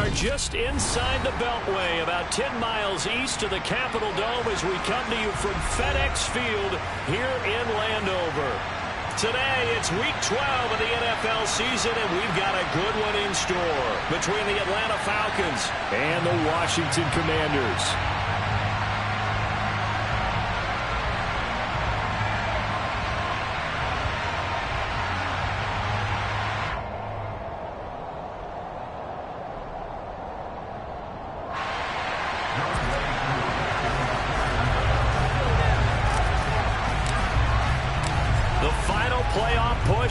are just inside the Beltway, about 10 miles east of the Capitol Dome as we come to you from FedEx Field here in Landover. Today, it's Week 12 of the NFL season, and we've got a good one in store between the Atlanta Falcons and the Washington Commanders.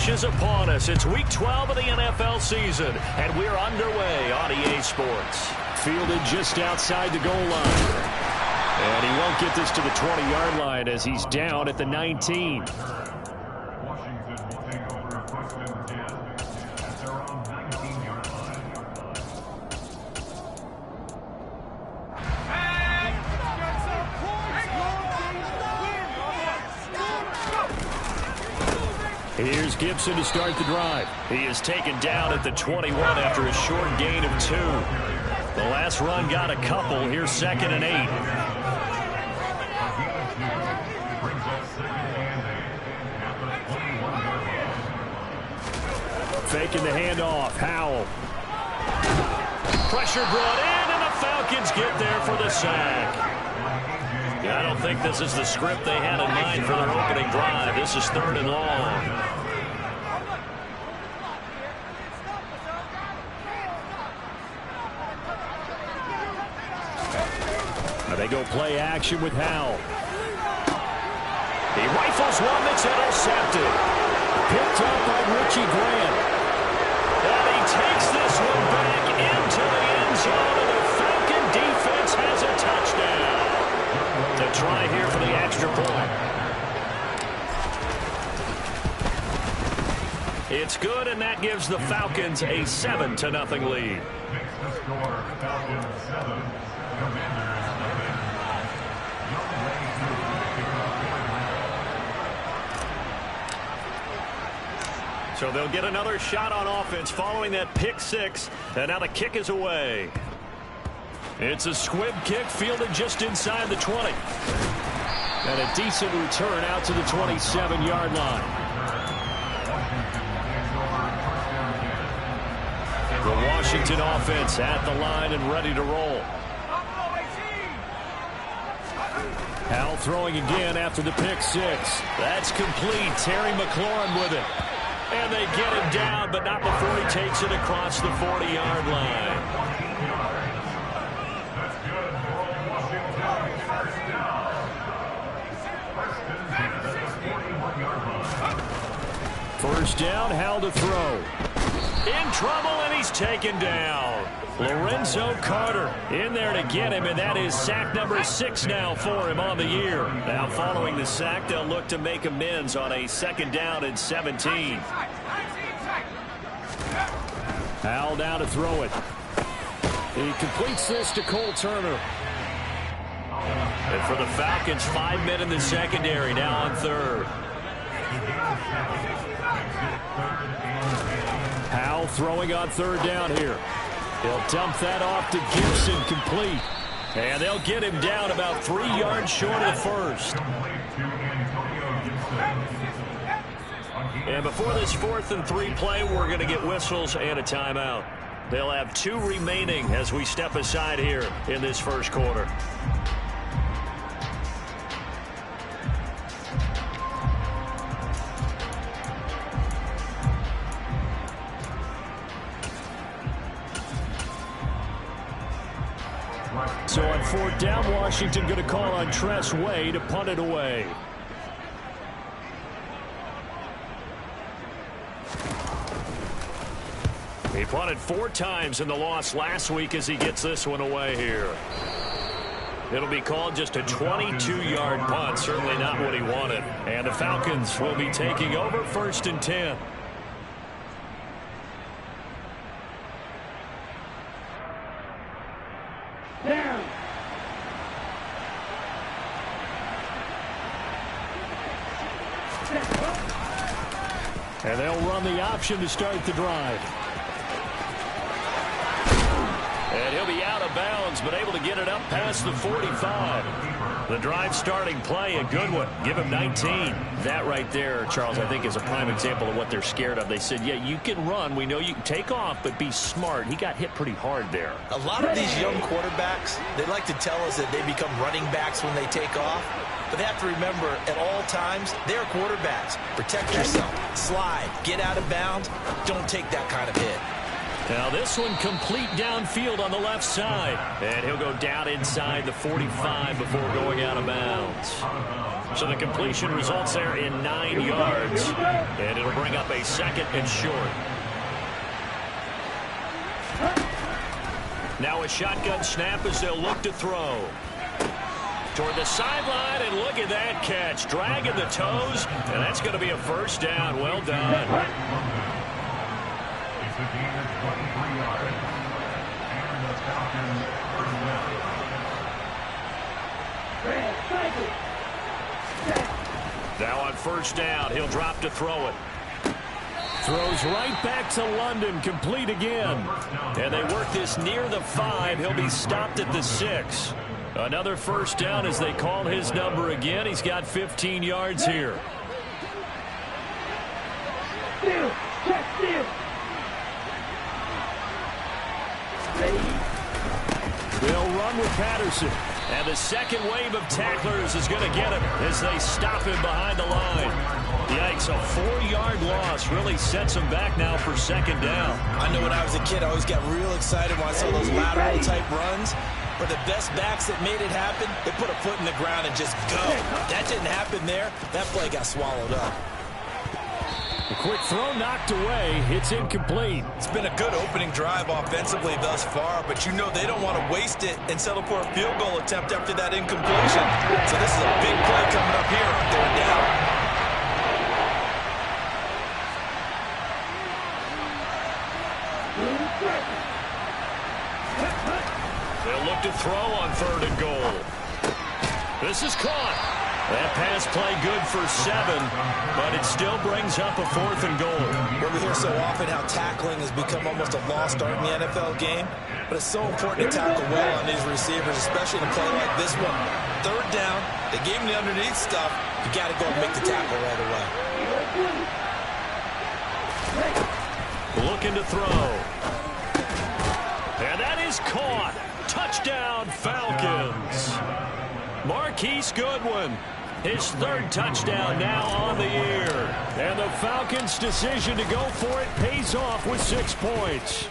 Is upon us. It's Week 12 of the NFL season, and we're underway on EA Sports. Fielded just outside the goal line. And he won't get this to the 20-yard line as he's down at the 19. Here's Gibson to start the drive. He is taken down at the 21 after a short gain of 2. The last run got a couple. Here's 2nd and 8. Faking the handoff. Howell. Pressure brought in, and the Falcons get there for the sack. I don't think this is the script they had in mind for their opening drive. This is 3rd and long. They go play action with Howell. He rifles one that's intercepted. Picked up by Richie Grant. And he takes this one back into the end zone, and the Falcon defense has a touchdown. To try here for the extra point. It's good, and that gives the Falcons a 7-0 lead. So they'll get another shot on offense following that pick 6, and now the kick is away. It's a squib kick fielded just inside the 20. And a decent return out to the 27-yard line. The Washington offense at the line and ready to roll. Howell throwing again after the pick 6. That's complete. Terry McLaurin with it. And they get him down, but not before he takes it across the 40-yard line. First down, Howell to throw. In trouble, and he's taken down. Lorenzo Carter in there to get him, and that is sack number 6 now for him on the year. Now following the sack, they'll look to make amends on a 2nd down and 17. Howell down to throw it. He completes this to Cole Turner. And for the Falcons, 5 men in the secondary now on 3rd. Howell throwing on 3rd down here. He'll dump that off to Gibson, complete. And they'll get him down about 3 yards short of the 1st. And before this 4th and 3 play, we're going to get whistles and a timeout. They'll have 2 remaining as we step aside here in this first quarter. So on 4th down, Washington going to call on Tress Way to punt it away. He punted 4 times in the loss last week as he gets this one away here. It'll be called just a 22-yard punt, certainly not what he wanted. And the Falcons will be taking over 1st and 10. Down. And they'll run the option to start the drive. And he'll be out of bounds, but able to get it up past the 45. The drive starting play, a good one. Give him 19. That right there, Charles, I think is a prime example of what they're scared of. They said, yeah, you can run. We know you can take off, but be smart. He got hit pretty hard there. A lot of these young quarterbacks, they like to tell us that they become running backs when they take off. But they have to remember, at all times, they're quarterbacks. Protect yourself. Slide. Get out of bounds. Don't take that kind of hit. Now this one complete downfield on the left side. And he'll go down inside the 45 before going out of bounds. So the completion results there in 9 yards. And it'll bring up a second and short. Now a shotgun snap as they'll look to throw. Toward the sideline, and look at that catch. Dragging the toes, and that's going to be a first down. Well done. Now on first down, he'll drop to throw it. Throws right back to London, complete again. And they work this near the 5. He'll be stopped at the 6. Another first down as they call his number again. He's got 15 yards here. They'll run with Patterson. And the second wave of tacklers is going to get him as they stop him behind the line. Yikes, a 4-yard loss really sets him back now for second down. I know when I was a kid, I always got real excited when I saw those lateral-type runs. But the best backs that made it happen, they put a foot in the ground and just go. That didn't happen there. That play got swallowed up. A quick throw knocked away. It's incomplete. It's been a good opening drive offensively thus far, but you know they don't want to waste it and settle for a field goal attempt after that incompletion. So this is a big play coming up here on third down. They'll look to throw on third and goal. This is caught. That pass play good for 7, but it still brings up a 4th and goal. Well, we hear so often how tackling has become almost a lost art in the NFL game, but it's so important to tackle well on these receivers, especially in a play like this one. Third down, they gave him the underneath stuff. You got to go and make the tackle right away. Looking to throw. And that is caught. Touchdown, Falcons. Marquise Goodwin. His 3rd touchdown now on the year. And the Falcons' decision to go for it pays off with 6 points.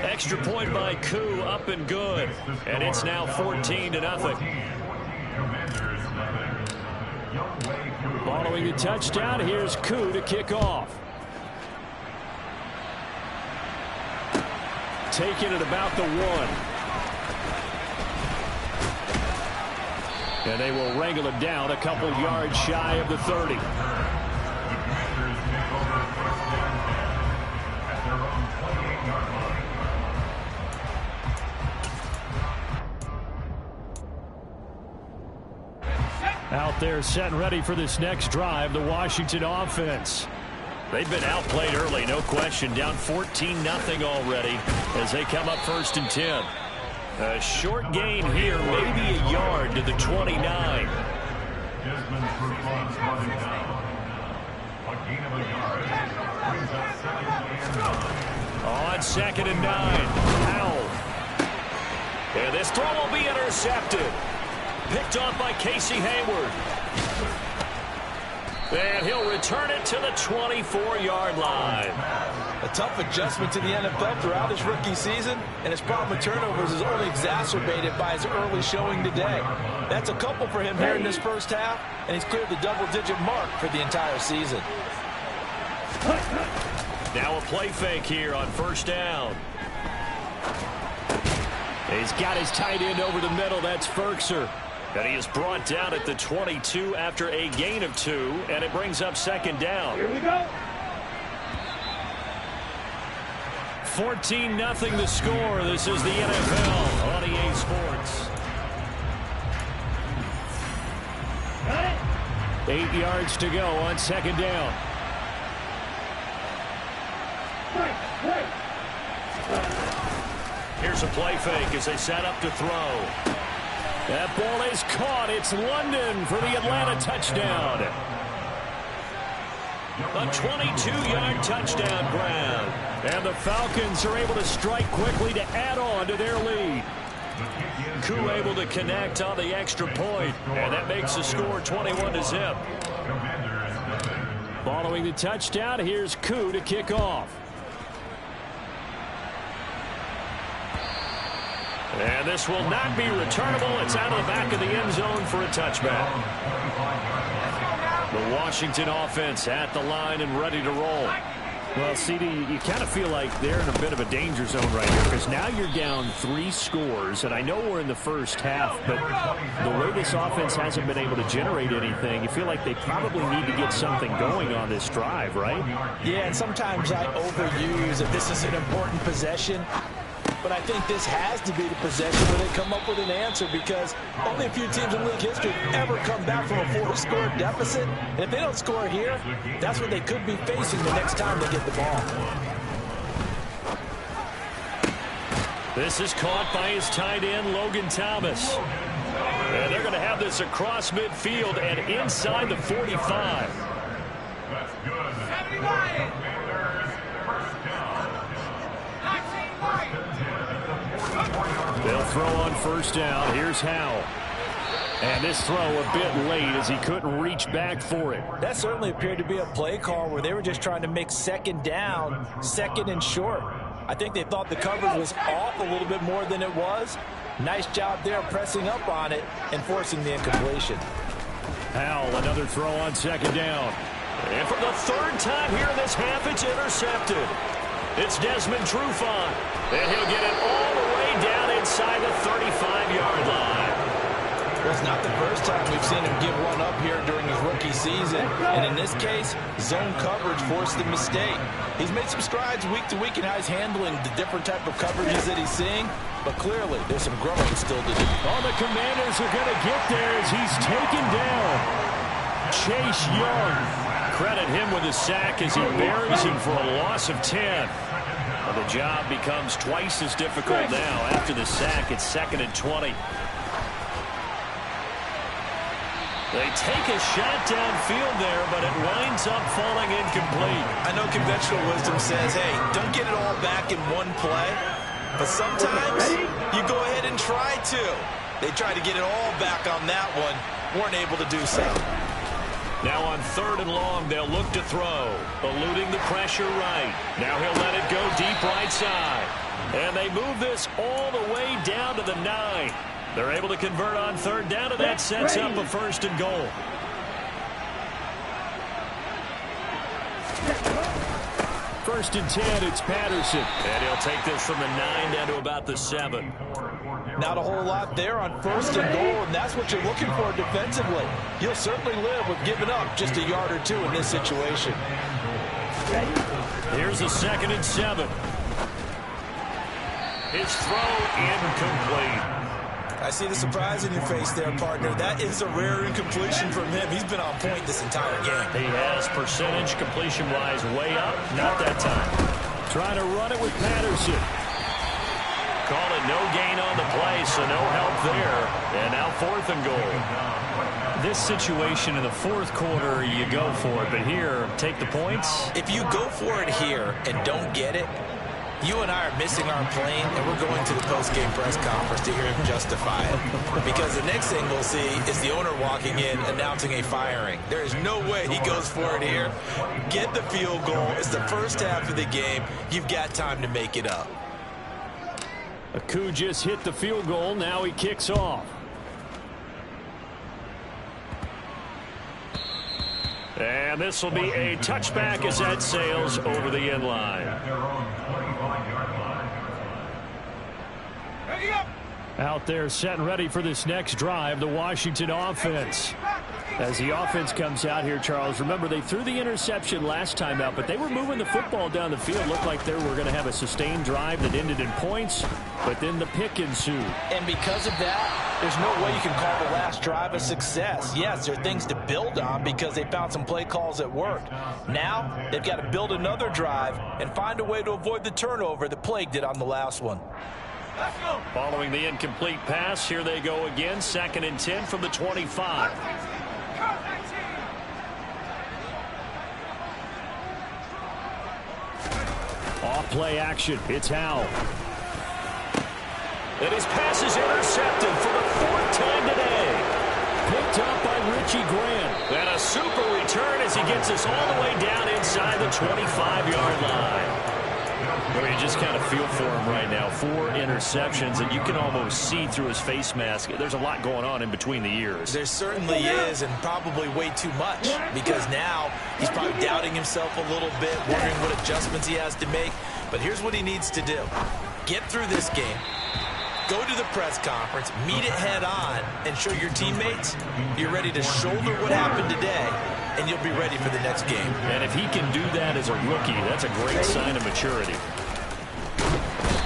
Extra point by Koo, up and good. And it's now 14-0. Following the touchdown, here's Koo to kick off. Taking it about the 1. And they will wrangle it down a couple yards shy of the 30. Out there set and ready for this next drive, the Washington offense. They've been outplayed early, no question. Down 14-0 already as they come up 1st and 10. A short gain here, maybe a yard to the 29. On 2nd and 9, Powell. And this throw will be intercepted. Picked off by Casey Hayward. And he'll return it to the 24-yard line. A tough adjustment to the NFL throughout his rookie season, and his problem with turnovers is only exacerbated by his early showing today. That's a couple for him here in this first half, and he's cleared the double-digit mark for the entire season. Now a play fake here on first down. He's got his tight end over the middle. That's Ferkser. And he is brought down at the 22 after a gain of 2, and it brings up 2nd down. Here we go. 14-0 the score. This is the NFL on EA Sports. 8 yards to go on 2nd down. Here's a play fake as they set up to throw. That ball is caught. It's London for the Atlanta touchdown. A 22-yard touchdown grab. And the Falcons are able to strike quickly to add on to their lead. Koo able to connect on the extra point, and that makes the score 21-0. Following the touchdown, here's Koo to kick off. And this will not be returnable. It's out of the back of the end zone for a touchback. The Washington offense at the line and ready to roll. Well, CD, you kind of feel like they're in a bit of a danger zone right here because now you're down 3 scores, and I know we're in the first half, but the way this offense hasn't been able to generate anything, you feel like they probably need to get something going on this drive, right? Yeah, and sometimes I overuse that this is an important possession. But I think this has to be the possession where they come up with an answer because only a few teams in league history ever come back from a 4-score deficit. And if they don't score here, that's what they could be facing the next time they get the ball. This is caught by his tight end, Logan Thomas. And they're going to have this across midfield and inside the 45. That's good. 79. They'll throw on first down. Here's Howell. And this throw a bit late as he couldn't reach back for it. That certainly appeared to be a play call where they were just trying to make second down, second and short. I think they thought the coverage was off a little bit more than it was. Nice job there pressing up on it and forcing the incompletion. Howell, another throw on second down. And for the third time here in this half, it's intercepted. It's Desmond Trufant. And he'll get it all the way down inside the 35-yard line. Well, it's not the first time we've seen him give one up here during his rookie season. And in this case, zone coverage forced the mistake. He's made some strides week to week in how he's handling the different type of coverages that he's seeing. But clearly, there's some growing still to do. Oh, the Commanders are going to get there as he's taken down. Chase Young. Credit him with a sack as he buries him for a loss of 10. Well, the job becomes twice as difficult now. After the sack, it's 2nd and 20. They take a shot downfield there, but it winds up falling incomplete. I know conventional wisdom says, hey, don't get it all back in one play. But sometimes you go ahead and try to. They tried to get it all back on that one. Weren't able to do so. Now on 3rd and long, they'll look to throw. Eluding the pressure right. Now he'll let it go deep right side. And they move this all the way down to the 9. They're able to convert on 3rd down, and that sets up a 1st and goal. First and 10, it's Patterson. And he'll take this from the 9 down to about the 7. Not a whole lot there on 1st and goal, and that's what you're looking for defensively. You'll certainly live with giving up just a yard or 2 in this situation. Here's a 2nd and 7. His throw incomplete. I see the surprise in your face there, partner. That is a rare incompletion from him. He's been on point this entire game. He has percentage completion-wise way up. Not that time. Trying to run it with Patterson. Call it no gain on the play, so no help there. And now 4th and goal. This situation in the 4th quarter, you go for it. But here, take the points. If you go for it here and don't get it, you and I are missing our plane, and we're going to the post-game press conference to hear him justify it. Because the next thing we'll see is the owner walking in announcing a firing. There is no way he goes for it here. Get the field goal. It's the first half of the game. You've got time to make it up. Koo just hit the field goal. Now he kicks off. And this will be a touchback as that sails over the end line. Out there set and ready for this next drive, the Washington offense. As the offense comes out here, Charles, remember they threw the interception last time out, but they were moving the football down the field. Looked like they were going to have a sustained drive that ended in points, but then the pick ensued. And because of that, there's no way you can call the last drive a success. Yes, there are things to build on because they found some play calls that worked. Now, they've got to build another drive and find a way to avoid the turnover that plagued it on the last one. Following the incomplete pass, here they go again. 2nd and 10 from the 25. Off play action. It's Howell. And his pass is intercepted for the 4th time today. Picked up by Richie Grant. And a super return as he gets us all the way down inside the 25-yard line. I mean, you just kind of feel for him right now. 4 interceptions, and you can almost see through his face mask. There's a lot going on in between the ears. There certainly is, and probably way too much, because now he's probably doubting himself a little bit, wondering what adjustments he has to make. But here's what he needs to do. Get through this game. Go to the press conference, meet it head on, and show your teammates you're ready to shoulder what happened today, and you'll be ready for the next game. And if he can do that as a rookie, that's a great sign of maturity.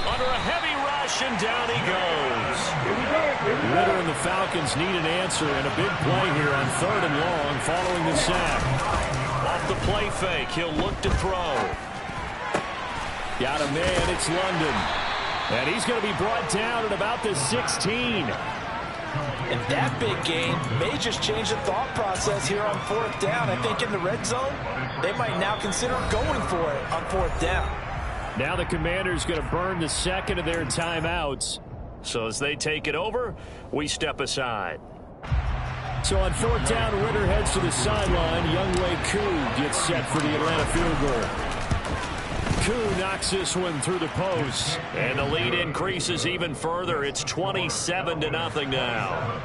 Under a heavy rush, and down he goes. Ritter and the Falcons need an answer, and a big play here on 3rd and long following the sack. Off the play fake, he'll look to throw. Got a man, it's London. And he's going to be brought down at about the 16. And that big gain may just change the thought process here on 4th down. I think in the red zone, they might now consider going for it on 4th down. Now the Commanders going to burn the 2nd of their timeouts. So as they take it over, we step aside. So on 4th down, Ritter heads to the sideline. Younghoe Koo gets set for the Atlanta field goal. Koo knocks this one through the post, and the lead increases even further. It's 27-0 now.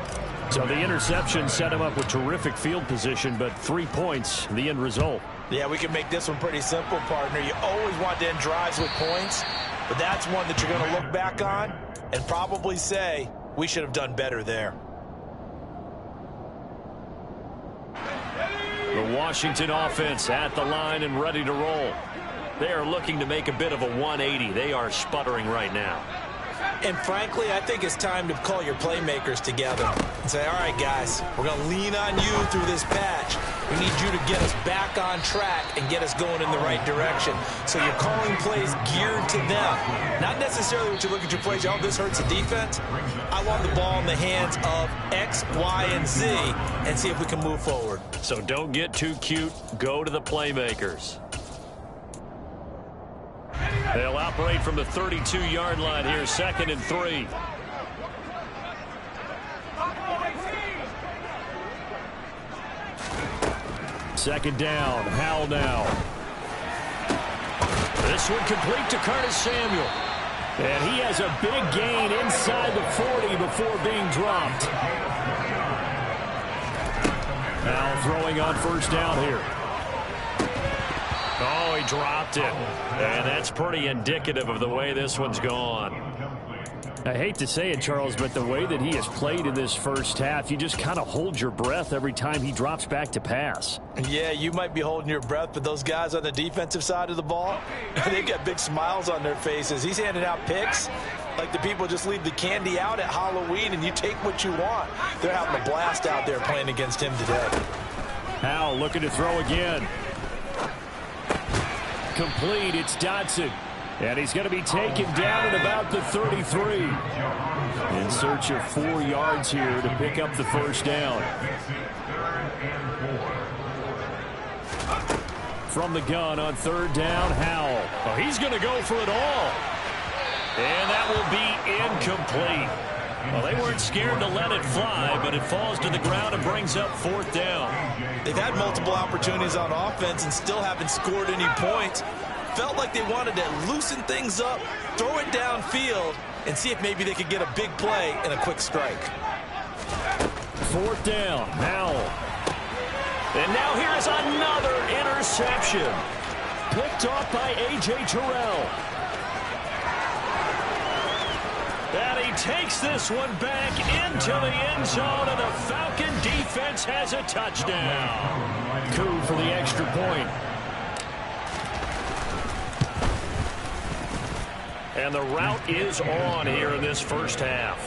So the interception set him up with terrific field position, but 3 points, the end result. Yeah, we can make this one pretty simple, partner. You always want to end drives with points, but that's one that you're going to look back on and probably say, we should have done better there. The Washington offense at the line and ready to roll. They are looking to make a bit of a 180. They are sputtering right now. And frankly, I think it's time to call your playmakers together and say, all right, guys, we're going to lean on you through this patch. We need you to get us back on track and get us going in the right direction. So you're calling plays geared to them. Not necessarily when you look at your plays, oh, this hurts the defense. I want the ball in the hands of X, Y, and Z and see if we can move forward. So don't get too cute. Go to the playmakers. They'll operate from the 32-yard line here, 2nd and 3. Second down, Howell now. This one complete to Curtis Samuel. And he has a big gain inside the 40 before being dropped. Now throwing on 1st down here. Oh, he dropped it. And that's pretty indicative of the way this one's gone. I hate to say it, Charles, but the way that he has played in this first half, you just kind of hold your breath every time he drops back to pass. Yeah, you might be holding your breath, but those guys on the defensive side of the ball, they've got big smiles on their faces. He's handing out picks like the people just leave the candy out at Halloween and you take what you want. They're having a blast out there playing against him today. Howell looking to throw again. Complete, it's Dotson. And he's going to be taken down at about the 33. In search of 4 yards here to pick up the 1st down. From the gun on 3rd down, Howell. Oh, he's going to go for it all. And that will be incomplete. Well, they weren't scared to let it fly, but it falls to the ground and brings up 4th down. They've had multiple opportunities on offense and still haven't scored any points. Felt like they wanted to loosen things up, throw it downfield, and see if maybe they could get a big play and a quick strike. 4th down, Howell. And now here is another interception. Picked off by A.J. Terrell. And he takes this one back into the end zone, and the Falcon defense has a touchdown. Koo for the extra point. And the route is on here in this first half.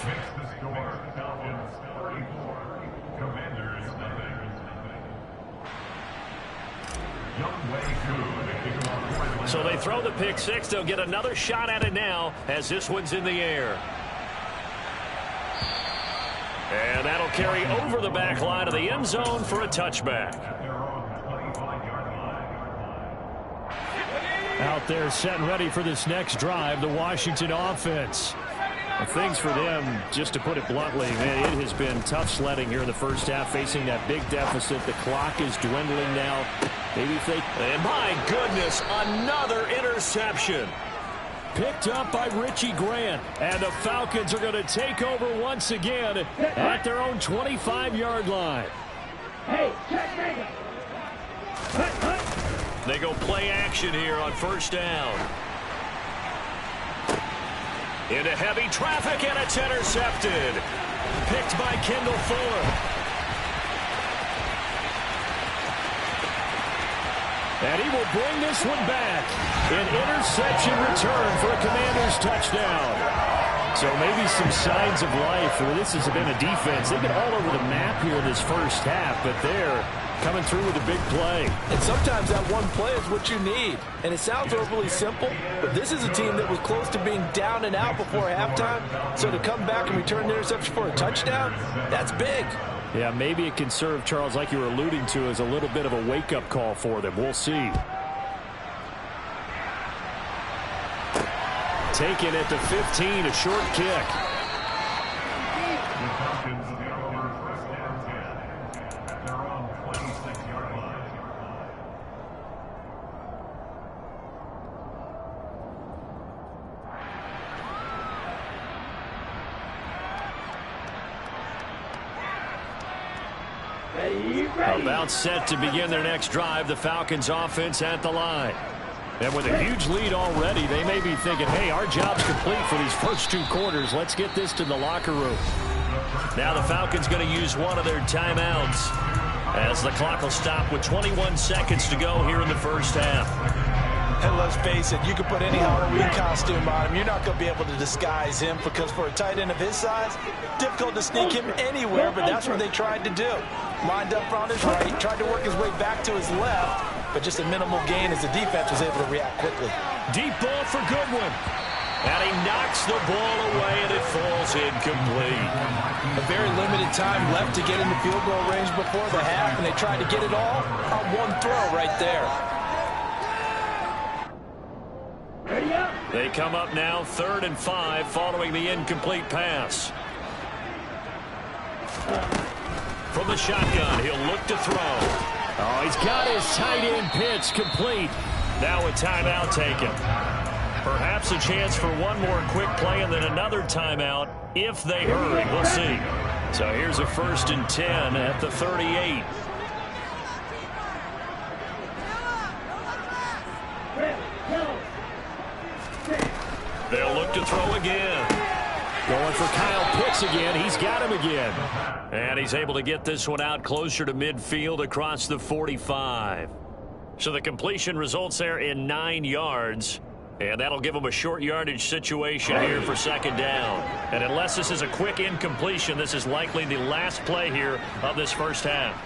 Younghoe Koo, the kicker on So they throw the pick six. They'll get another shot at it now as this one's in the air. And that'll carry over the back line of the end zone for a touchback. Out there set and ready for this next drive, the Washington offense. Things for them, just to put it bluntly, man, it has been tough sledding here in the first half, facing that big deficit. The clock is dwindling now. Maybe if they... And my goodness, another interception. Picked up by Richie Grant. And the Falcons are going to take over once again at their own 25-yard line. They go play action here on first down. Into heavy traffic, and it's intercepted. Picked by Kendall Fuller. And he will bring this one back. An interception return for a Commanders touchdown. So maybe some signs of life. Well, this has been a defense. They've been all over the map here this first half, but they're coming through with a big play. And sometimes that one play is what you need. And it sounds overly simple, but this is a team that was close to being down and out before halftime. So to come back and return the interception for a touchdown, that's big. Yeah, maybe it can serve, Charles, like you were alluding to, as a little bit of a wake-up call for them. We'll see. Taken at the 15, a short kick. About set to begin their next drive, the Falcons offense at the line. And with a huge lead already, they may be thinking, hey, our job's complete for these first two quarters. Let's get this to the locker room. Now the Falcons going to use one of their timeouts as the clock will stop with 21 seconds to go here in the first half. And let's face it, you can put any Halloween costume on him. You're not going to be able to disguise him, because for a tight end of his size, difficult to sneak him anywhere, but that's what they tried to do. Lined up on his right, tried to work his way back to his left, but just a minimal gain as the defense was able to react quickly. Deep ball for Goodwin. And he knocks the ball away, and it falls incomplete. A very limited time left to get in the field goal range before the half, and they tried to get it all on one throw right there. They come up now 3rd and 5 following the incomplete pass. From the shotgun, he'll look to throw. Oh, he's got his tight end pitch complete. Now a timeout taken. Perhaps a chance for one more quick play and then another timeout if they hurry. We'll see. So here's a 1st and 10 at the 38. They'll look to throw again. Going for Kyle Pitts again. He's got him again. And he's able to get this one out closer to midfield across the 45. So the completion results there in 9 yards. And that'll give him a short yardage situation here for 2nd down. And unless this is a quick incompletion, this is likely the last play here of this first half.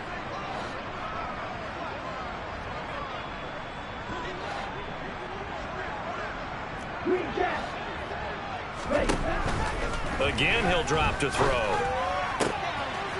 Again, he'll drop to throw.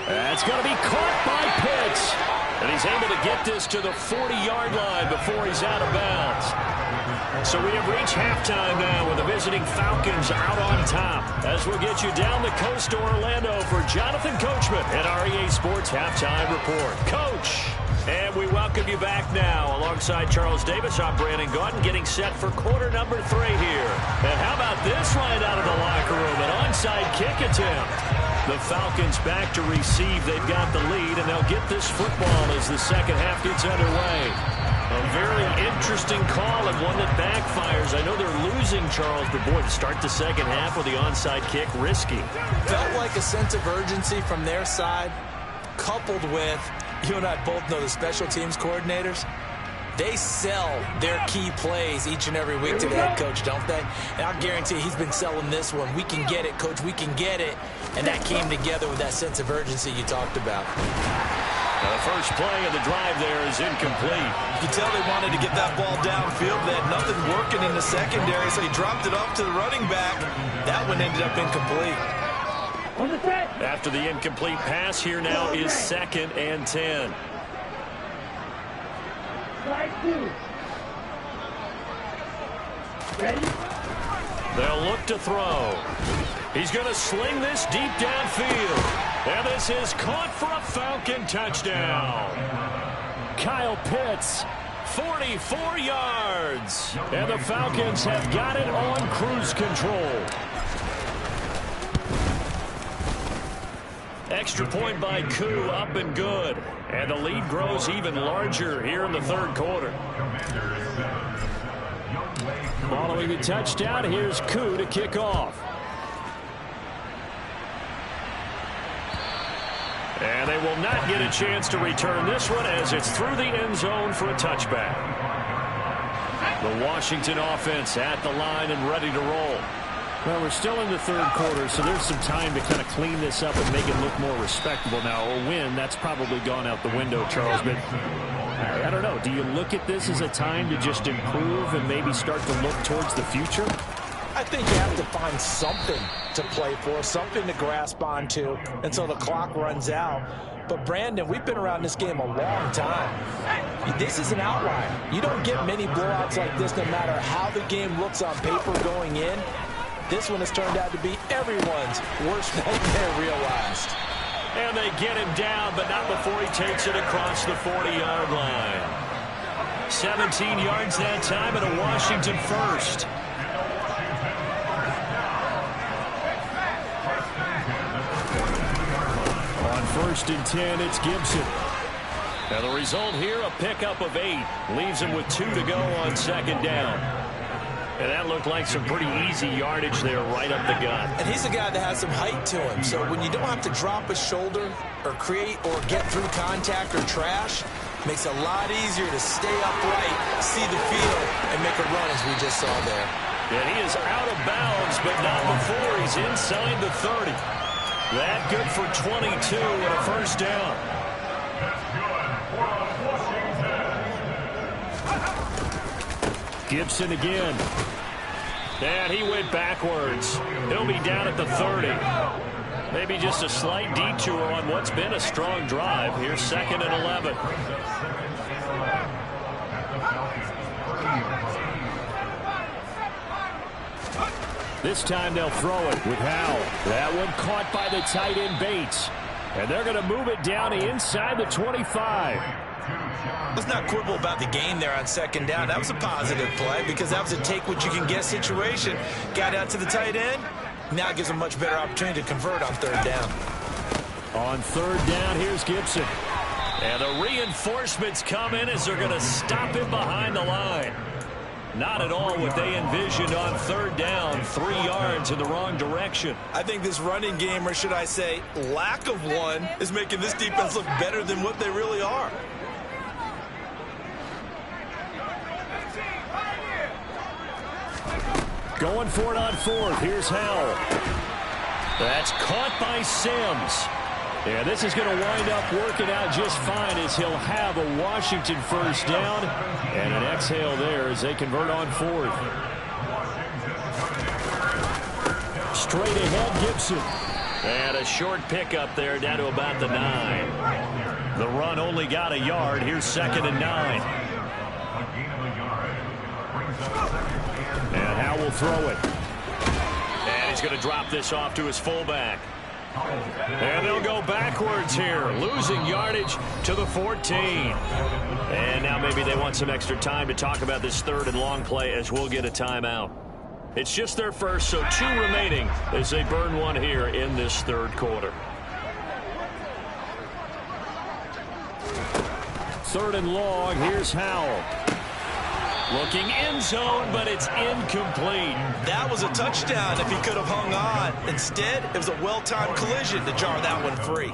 That's going to be caught by Pitts. And he's able to get this to the 40-yard line before he's out of bounds. So we have reached halftime now with the visiting Falcons out on top. As we'll get you down the coast to Orlando for Jonathan Coachman at REA Sports Halftime Report. Coach! And we welcome you back now alongside Charles Davis. I'm Brandon Gaudin getting set for quarter number 3 here. And how about this right out of the locker room? An onside kick attempt. The Falcons back to receive. They've got the lead, and they'll get this football as the second half gets underway. A very interesting call and one that backfires. I know they're losing, Charles, but boy, to start the second half with the onside kick, risky. Felt like a sense of urgency from their side, coupled with, you and I both know the special teams coordinators, they sell their key plays each and every week to the head coach, don't they? And I'll guarantee he's been selling this one. We can get it, coach, we can get it. And that came together with that sense of urgency you talked about. Now the first play of the drive there is incomplete. You can tell they wanted to get that ball downfield. They had nothing working in the secondary, so he dropped it off to the running back. That one ended up incomplete. After the incomplete pass, here now is 2nd and 10. They'll look to throw. He's going to sling this deep downfield. And this is caught for a Falcon touchdown. Kyle Pitts, 44 yards. And the Falcons have got it on cruise control. Extra point by Koo, up and good. And the lead grows even larger here in the 3rd quarter. Following the touchdown, here's Koo to kick off. And they will not get a chance to return this one as it's through the end zone for a touchback. The Washington offense at the line and ready to roll. Well, we're still in the 3rd quarter, so there's some time to kind of clean this up and make it look more respectable. Now, a win, that's probably gone out the window, Charles, but I don't know. Do you look at this as a time to just improve and maybe start to look towards the future? I think you have to find something to play for, something to grasp onto until the clock runs out. But, Brandon, we've been around this game a long time. This is an outlier. You don't get many blowouts like this no matter how the game looks on paper going in. This one has turned out to be everyone's worst nightmare realized. And they get him down, but not before he takes it across the 40-yard line. 17 yards that time and a Washington first. On 1st and 10, it's Gibson. Now the result here, a pickup of 8. Leaves him with 2 to go on 2nd down. And that looked like some pretty easy yardage there right up the gut. And he's a guy that has some height to him. So when you don't have to drop a shoulder or create or get through contact or trash, makes it a lot easier to stay upright, see the field, and make a run as we just saw there. And he is out of bounds, but not before he's inside the 30. That good for 22 and a first down. Gibson again. And he went backwards. He'll be down at the 30. Maybe just a slight detour on what's been a strong drive. Here's 2nd and 11. This time they'll throw it with Howell. That one caught by the tight end Bates. And they're going to move it down inside the 25. Let's not quibble about the gain there on 2nd down. That was a positive play because that was a take-what-you-can-get situation. Got out to the tight end. Now it gives them a much better opportunity to convert on 3rd down. On 3rd down, here's Gibson. And the reinforcements come in as they're going to stop him behind the line. Not at all what they envisioned on 3rd down. 3 yards in the wrong direction. I think this running game, or should I say lack of one, is making this defense look better than what they really are. Going for it on 4th. Here's Howell. That's caught by Sims. Yeah, this is going to wind up working out just fine as he'll have a Washington first down and an exhale there as they convert on 4th. Straight ahead, Gibson. And a short pickup there down to about the 9. The run only got a yard. Here's 2nd and 9. And Howell will throw it. And he's going to drop this off to his fullback. And they'll go backwards here, losing yardage to the 14. And now maybe they want some extra time to talk about this 3rd and long play as we'll get a timeout. It's just their first, so 2 remaining as they burn one here in this 3rd quarter. 3rd and long, here's Howell. Looking end zone, but it's incomplete. That was a touchdown if he could have hung on. Instead, it was a well-timed collision to jar that one free.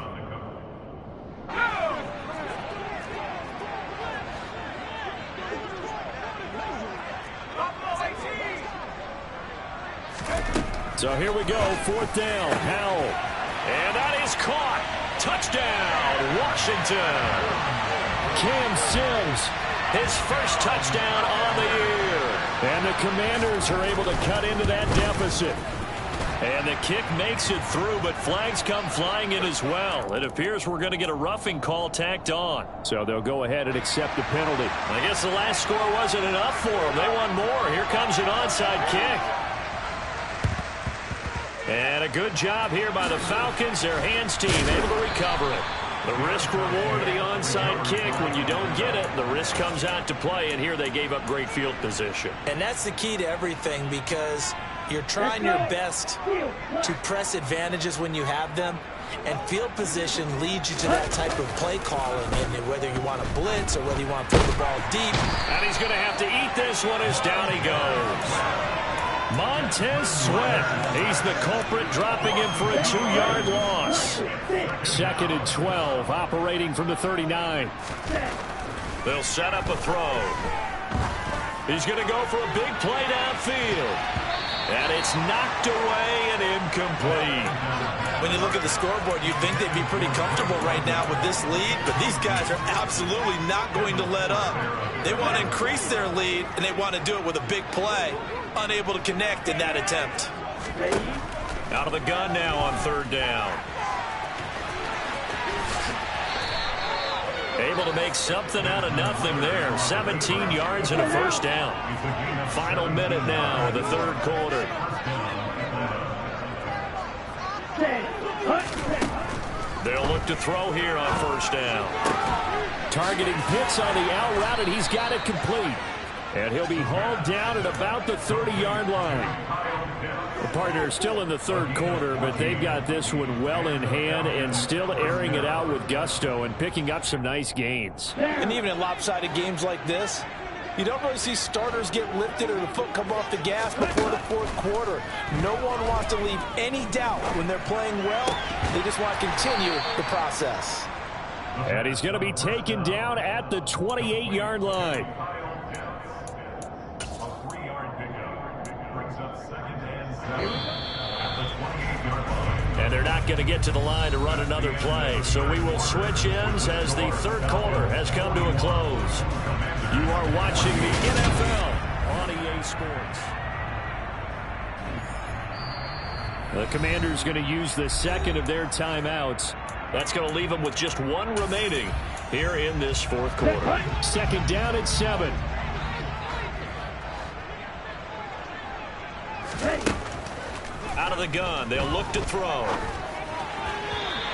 So here we go, 4th down, Howell. And that is caught. Touchdown, Washington. Cam Sims, his first touchdown on the year. And the Commanders are able to cut into that deficit. And the kick makes it through, but flags come flying in as well. It appears we're going to get a roughing call tacked on. So they'll go ahead and accept the penalty. I guess the last score wasn't enough for them. They want more. Here comes an onside kick. And a good job here by the Falcons. Their hands team able to recover it. The risk reward of the onside kick. When you don't get it, the risk comes out to play. And here they gave up great field position. And that's the key to everything, because you're trying your best to press advantages when you have them, and field position leads you to that type of play calling, and whether you want to blitz or whether you want to throw the ball deep. And he's going to have to eat this one as down he goes. Montez Sweat, he's the culprit, dropping him for a 2-yard loss. 2nd and 12, operating from the 39. They'll set up a throw. He's going to go for a big play downfield. And it's knocked away and incomplete. When you look at the scoreboard, you'd think they'd be pretty comfortable right now with this lead, but these guys are absolutely not going to let up. They want to increase their lead, and they want to do it with a big play. Unable to connect in that attempt. Out of the gun now on 3rd down. Able to make something out of nothing there. 17 yards and a 1st down. Final minute now of the 3rd quarter. They'll look to throw here on 1st down. Targeting Pitts on the out route, and he's got it complete. And he'll be hauled down at about the 30-yard line. The partners still in the 3rd quarter, but they've got this one well in hand and still airing it out with gusto and picking up some nice gains. And even in lopsided games like this, you don't really see starters get lifted or the foot come off the gas before the 4th quarter. No one wants to leave any doubt when they're playing well. They just want to continue the process. And he's going to be taken down at the 28-yard line. And they're not going to get to the line to run another play. So we will switch ends as the 3rd quarter has come to a close. You are watching the NFL on EA Sports. The Commanders going to use the 2nd of their timeouts. That's going to leave them with just 1 remaining here in this 4th quarter. 2nd down at 7. Out of the gun, they'll look to throw.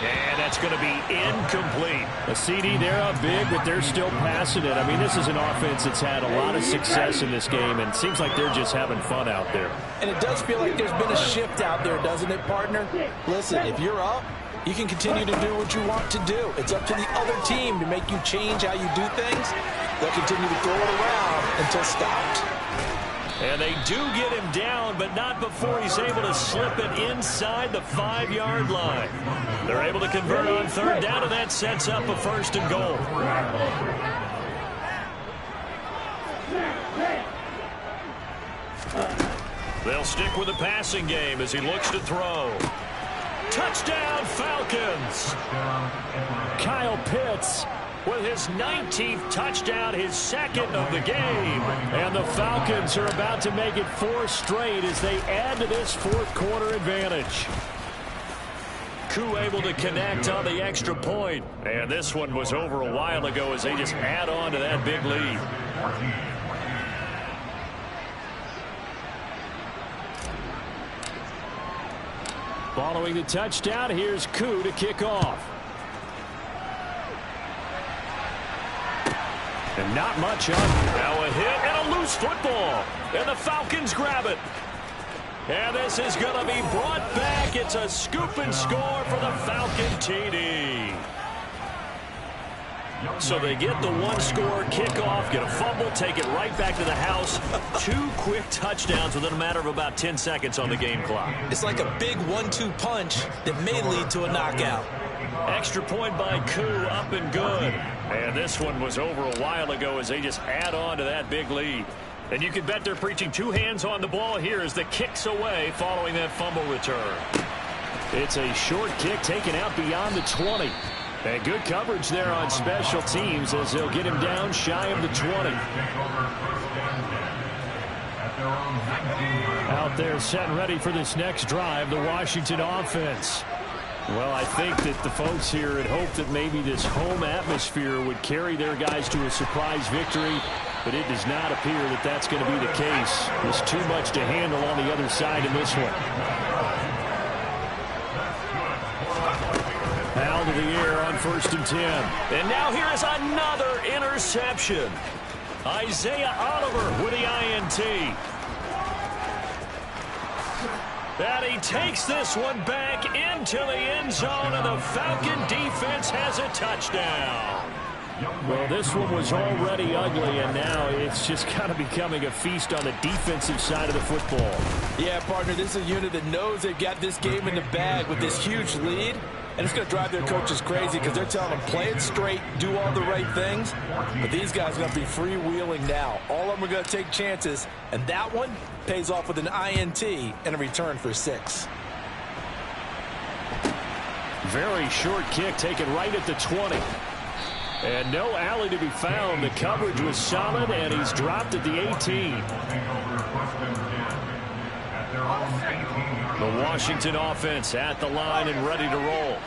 And that's going to be incomplete. A CD, they're up big, but they're still passing it. I mean, this is an offense that's had a lot of success in this game, and it seems like they're just having fun out there. And it does feel like there's been a shift out there, doesn't it, partner? Listen, if you're up, you can continue to do what you want to do. It's up to the other team to make you change how you do things. They'll continue to throw it around until stopped. And they do get him down, but not before he's able to slip it inside the 5-yard line. They're able to convert on 3rd down, and that sets up a 1st and goal. They'll stick with the passing game as he looks to throw. Touchdown, Falcons! Kyle Pitts with his 19th touchdown, his 2nd of the game. And the Falcons are about to make it 4 straight as they add to this 4th quarter advantage. Koo able to connect on the extra point. And this one was over a while ago as they just add on to that big lead. Following the touchdown, here's Koo to kick off. And not much on. Now a hit and a loose football. And the Falcons grab it. And this is going to be brought back. It's a scoop and score for the Falcon TD. So they get the 1-score kickoff, get a fumble, take it right back to the house. 2 quick touchdowns within a matter of about 10 seconds on the game clock. It's like a big 1-2 punch that may lead to a knockout. Extra point by Koo, up and good. And this one was over a while ago as they just add on to that big lead. And you can bet they're preaching 2 hands on the ball here as the kick's away following that fumble return. It's a short kick taken out beyond the 20. And good coverage there on special teams as they'll get him down shy of the 20. Out there set and ready for this next drive, the Washington offense. Well, I think that the folks here had hoped that maybe this home atmosphere would carry their guys to a surprise victory, but it does not appear that that's going to be the case. There's too much to handle on the other side in this one. Foul to the air on 1st and 10. And now here is another interception. Isaiah Oliver with the INT. And he takes this one back into the end zone, and the Falcon defense has a touchdown. Well, this one was already ugly, and now it's just kind of becoming a feast on the defensive side of the football. Yeah, partner, this is a unit that knows they've got this game in the bag with this huge lead, and it's going to drive their coaches crazy because they're telling them, play it straight, do all the right things. But these guys are going to be freewheeling now. All of them are going to take chances, and that one pays off with an INT and a return for 6. Very short kick taken right at the 20. And no alley to be found. The coverage was solid, and he's dropped at the 18. The Washington offense at the line and ready to roll.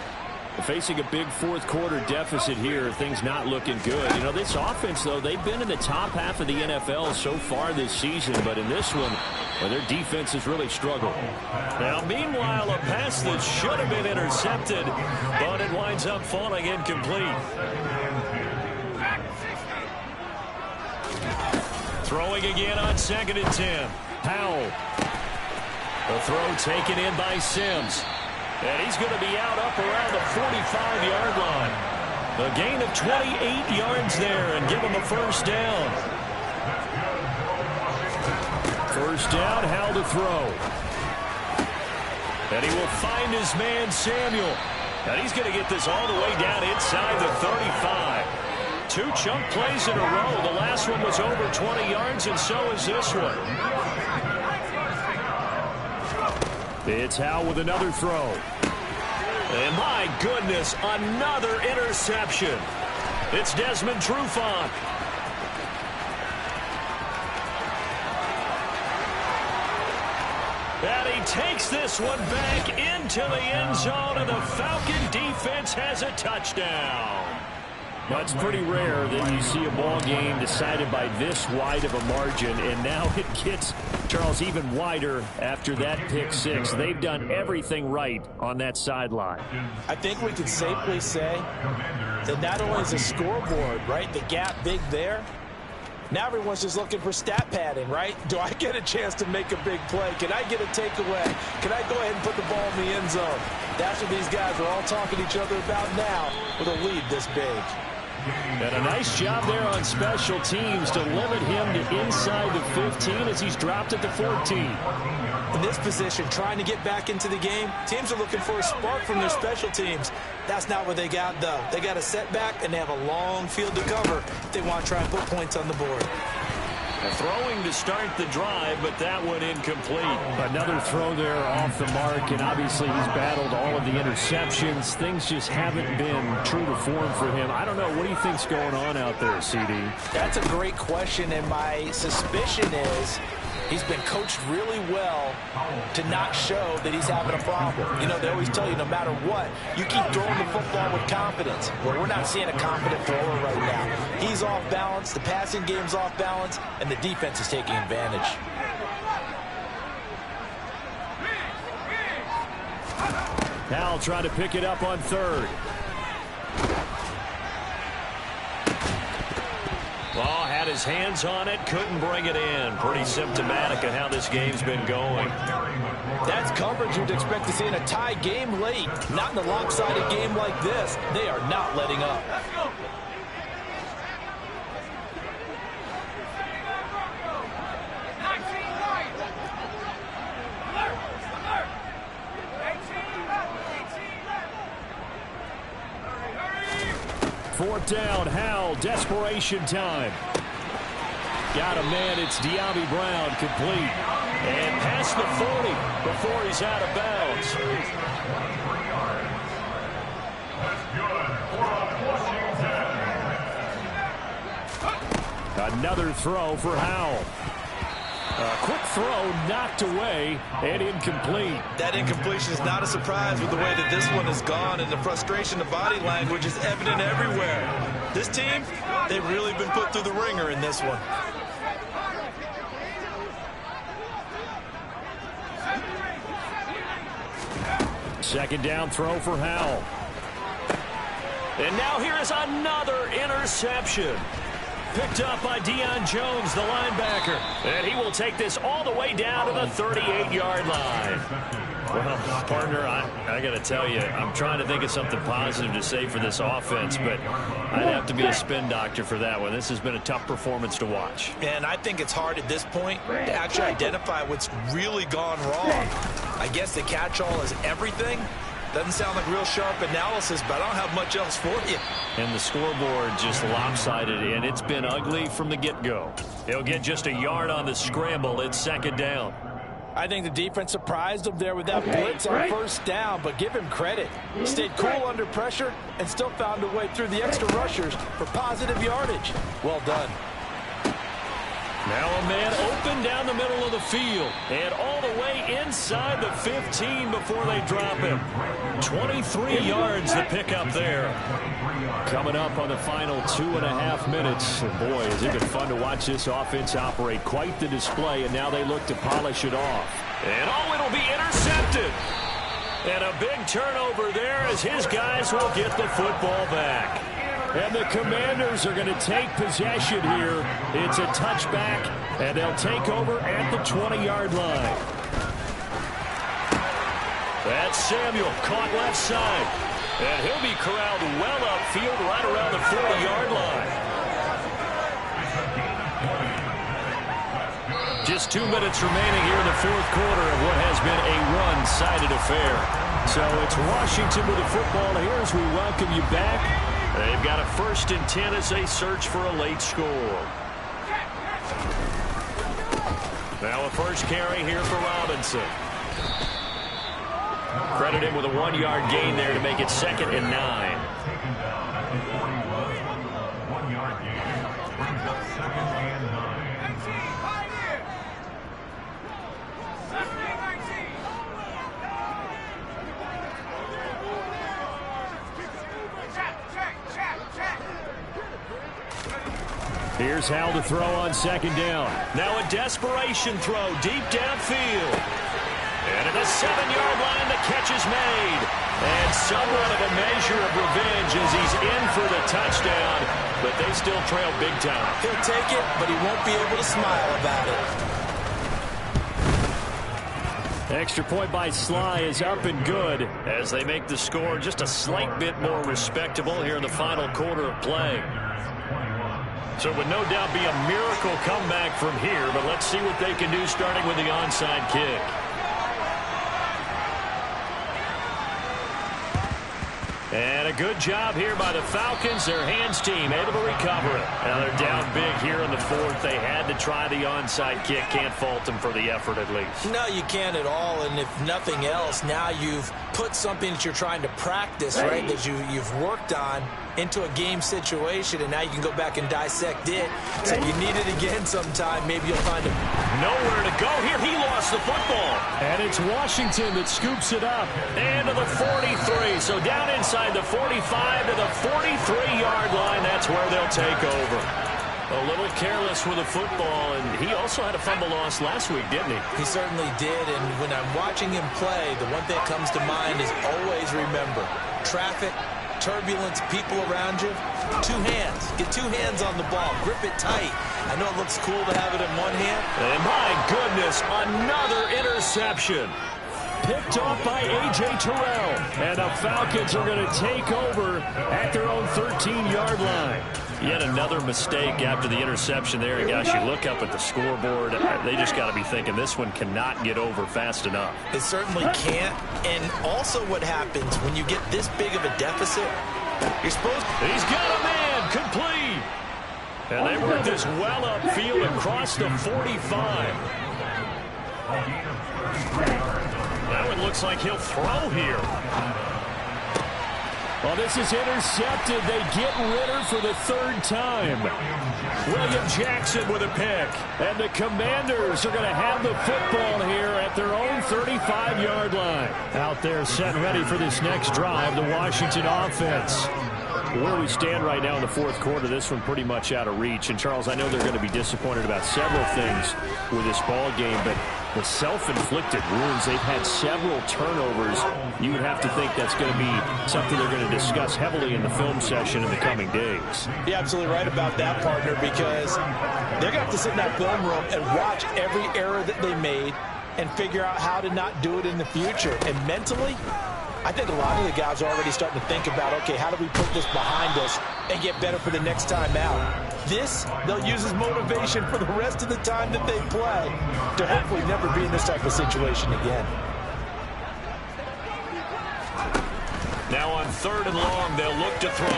Facing a big fourth-quarter deficit here, things not looking good. You know, this offense, though, they've been in the top half of the NFL so far this season, but in this one, well, their defense has really struggled. Now, meanwhile, a pass that should have been intercepted, but it winds up falling incomplete. Throwing again on 2nd and 10. Powell. The throw taken in by Sims. And he's going to be out up around the 45-yard line. A gain of 28 yards there and give him a first down. First down, Howell to throw. And he will find his man Samuel. And he's going to get this all the way down inside the 35. 2 chunk plays in a row. The last one was over 20 yards, and so is this one. It's Howell with another throw. And my goodness, another interception. It's Desmond Trufant. And he takes this one back into the end zone, and the Falcon defense has a touchdown. That's pretty rare that you see a ball game decided by this wide of a margin, and now it gets, Charles, even wider after that pick 6. They've done everything right on that sideline. I think we can safely say that not only is the scoreboard, right, the gap big there, now everyone's just looking for stat padding, right? Do I get a chance to make a big play? Can I get a takeaway? Can I go ahead and put the ball in the end zone? That's what these guys are all talking to each other about now with a lead this big. And a nice job there on special teams to limit him to inside the 15 as he's dropped at the 14. In this position, trying to get back into the game, teams are looking for a spark from their special teams. That's not what they got, though. They got a setback, and they have a long field to cover if they want to try and put points on the board. Throwing to start the drive, but that one incomplete. Another throw there off the mark, and obviously he's battled all of the interceptions. Things just haven't been true to form for him. I don't know. What do you think's going on out there, CD? That's a great question, and my suspicion is he's been coached really well to not show that he's having a problem. You know, they always tell you no matter what, you keep throwing the football with confidence. Well, we're not seeing a confident thrower right now. He's off balance, the passing game's off balance, and the defense is taking advantage. Howell trying to pick it up on 3rd. Ball had his hands on it, couldn't bring it in. Pretty symptomatic of how this game's been going. That's coverage you'd expect to see in a tie game late. Not in a lopsided game like this. They are not letting up. Fourth down, Howell, desperation time. Got a man, it's De'Ami Brown, complete. And past the 40 before he's out of bounds. Another throw for Howell. A quick throw knocked away and incomplete. That incompletion is not a surprise with the way that this one has gone, and the frustration, the body language is evident everywhere. This team, they've really been put through the ringer in this one. Second down throw for Howell. And now here is another interception. Picked up by Deion Jones, the linebacker. And he will take this all the way down to the 38-yard line. Well, partner, I got to tell you, I'm trying to think of something positive to say for this offense, but I'd have to be a spin doctor for that one. This has been a tough performance to watch. And I think it's hard at this point to actually identify what's really gone wrong. I guess the catch-all is everything. Doesn't sound like real sharp analysis, but I don't have much else for you. And the scoreboard just lopsided, and it's been ugly from the get-go. He'll get just a yard on the scramble. It's second down. I think the defense surprised him there with that blitz on first down, but give him credit. Stayed cool under pressure and still found a way through the extra rushers for positive yardage. Well done. Now a man open down the middle of the field and all the way inside the 15 before they drop him. 23 yards to pick up there. Coming up on the final 2.5 minutes. And boy, has it been fun to watch this offense operate. Quite the display, and now they look to polish it off. And oh, it'll be intercepted. And a big turnover there as his guys will get the football back. And the Commanders are going to take possession here. It's a touchback, and they'll take over at the 20-yard line. That's Samuel caught left side. And he'll be corralled well upfield right around the 40-yard line. Just 2 minutes remaining here in the fourth quarter of what has been a one-sided affair. So it's Washington with the football here as we welcome you back. They've got a 1st and 10 as they search for a late score. Now a first carry here for Robinson. Credit him with a 1-yard gain there to make it 2nd and 9. Here's Howell to throw on 2nd down. Now a desperation throw deep downfield. And at the 7-yard line, the catch is made. And somewhat of a measure of revenge as he's in for the touchdown. But they still trail big time. He'll take it, but he won't be able to smile about it. Extra point by Sly is up and good as they make the score just a slight bit more respectable here in the final quarter of play. So it would no doubt be a miracle comeback from here, but let's see what they can do starting with the onside kick. And a good job here by the Falcons. Their hands team able to recover it. Now they're down big here in the fourth. They had to try the onside kick. Can't fault them for the effort at least. No, you can't at all. And if nothing else, now you've put something that you're trying to practice, right, that you've worked on into a game situation, and now you can go back and dissect it. So if you need it again sometime, maybe you'll find it. Nowhere to go here. He lost the football. And it's Washington that scoops it up. And to the 43. So down inside the 45 to the 43-yard line. That's where they'll take over. A little careless with the football, and he also had a fumble loss last week, didn't he? He certainly did, and when I'm watching him play, the one thing that comes to mind is always remember, traffic, turbulence, people around you, 2 hands. Get 2 hands on the ball. Grip it tight. I know it looks cool to have it in one hand. And my goodness, another interception. Picked off by A.J. Terrell. And the Falcons are going to take over at their own 13-yard line. Yet another mistake after the interception there. And gosh, you look up at the scoreboard, they just got to be thinking this one cannot get over fast enough. It certainly can't. And also what happens when you get this big of a deficit, you're supposed to... He's got a man complete. And they work this well upfield across the 45. Now it looks like he'll throw here. Well, this is intercepted. They get Ritter for the third time. William Jackson with a pick. And the Commanders are going to have the football here at their own 35-yard line. Out there set ready for this next drive, the Washington offense. Where we stand right now in the fourth quarter, this one pretty much out of reach. And, Charles, I know they're going to be disappointed about several things with this ball game, but the self-inflicted wounds, they've had several turnovers. You would have to think that's going to be something they're going to discuss heavily in the film session in the coming days. You're absolutely right about that, partner, because they're going to have to sit in that film room and watch every error that they made and figure out how to not do it in the future. And mentally, I think a lot of the guys are already starting to think about, okay, how do we put this behind us and get better for the next time out? This, they'll use as motivation for the rest of the time that they play to hopefully never be in this type of situation again. Now on 3rd and long, they'll look to throw.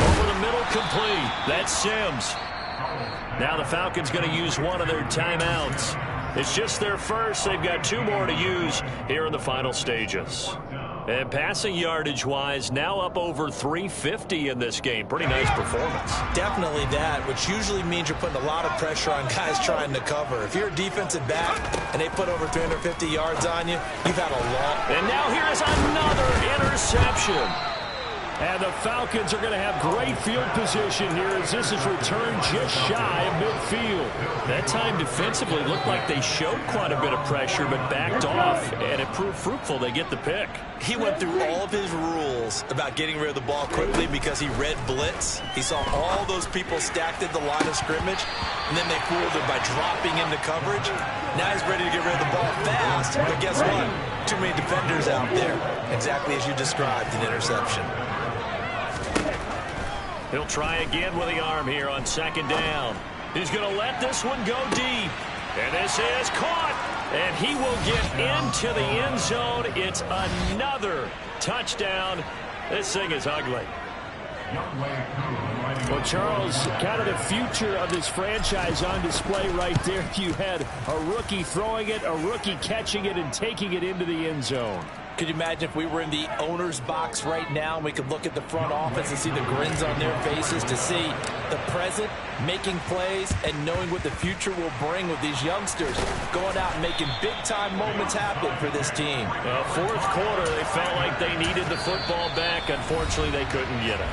Over the middle, complete. That's Sims. Now the Falcons going to use one of their timeouts. It's just their first. They've got 2 more to use here in the final stages. And passing yardage-wise, now up over 350 in this game. Pretty nice performance. Definitely that, which usually means you're putting a lot of pressure on guys trying to cover. If you're a defensive back and they put over 350 yards on you, you've had a long... And now here is another interception. And the Falcons are going to have great field position here as this is returned just shy of midfield. That time defensively looked like they showed quite a bit of pressure but backed off, and it proved fruitful. They get the pick. He went through all of his rules about getting rid of the ball quickly because he read blitz. He saw all those people stacked at the line of scrimmage, and then they fooled him by dropping into coverage. Now he's ready to get rid of the ball fast, but guess what? Too many defenders out there. Exactly as you described, an interception. He'll try again with the arm here on 2nd down. He's going to let this one go deep. And this is caught. And he will get into the end zone. It's another touchdown. This thing is ugly. Well, Charles, kind of the future of this franchise on display right there. You had a rookie throwing it, a rookie catching it, and taking it into the end zone. Could you imagine if we were in the owner's box right now and we could look at the front office and see the grins on their faces, to see the present making plays and knowing what the future will bring with these youngsters going out and making big-time moments happen for this team. Fourth quarter, they felt like they needed the football back. Unfortunately, they couldn't get it.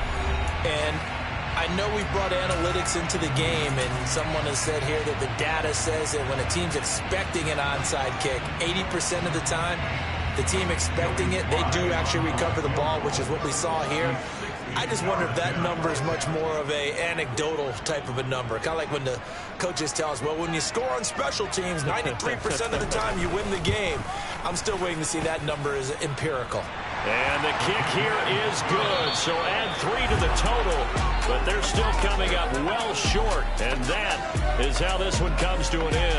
And I know we brought analytics into the game, and someone has said here that the data says that when a team's expecting an onside kick, 80% of the time, the team expecting it, they do actually recover the ball, which is what we saw here. I just wonder if that number is much more of a anecdotal type of a number. Kind of like when the coaches tell us, well, when you score on special teams, 93% of the time you win the game. I'm still waiting to see that number is empirical. And the kick here is good, so add 3 to the total, but they're still coming up well short, and that is how this one comes to an end.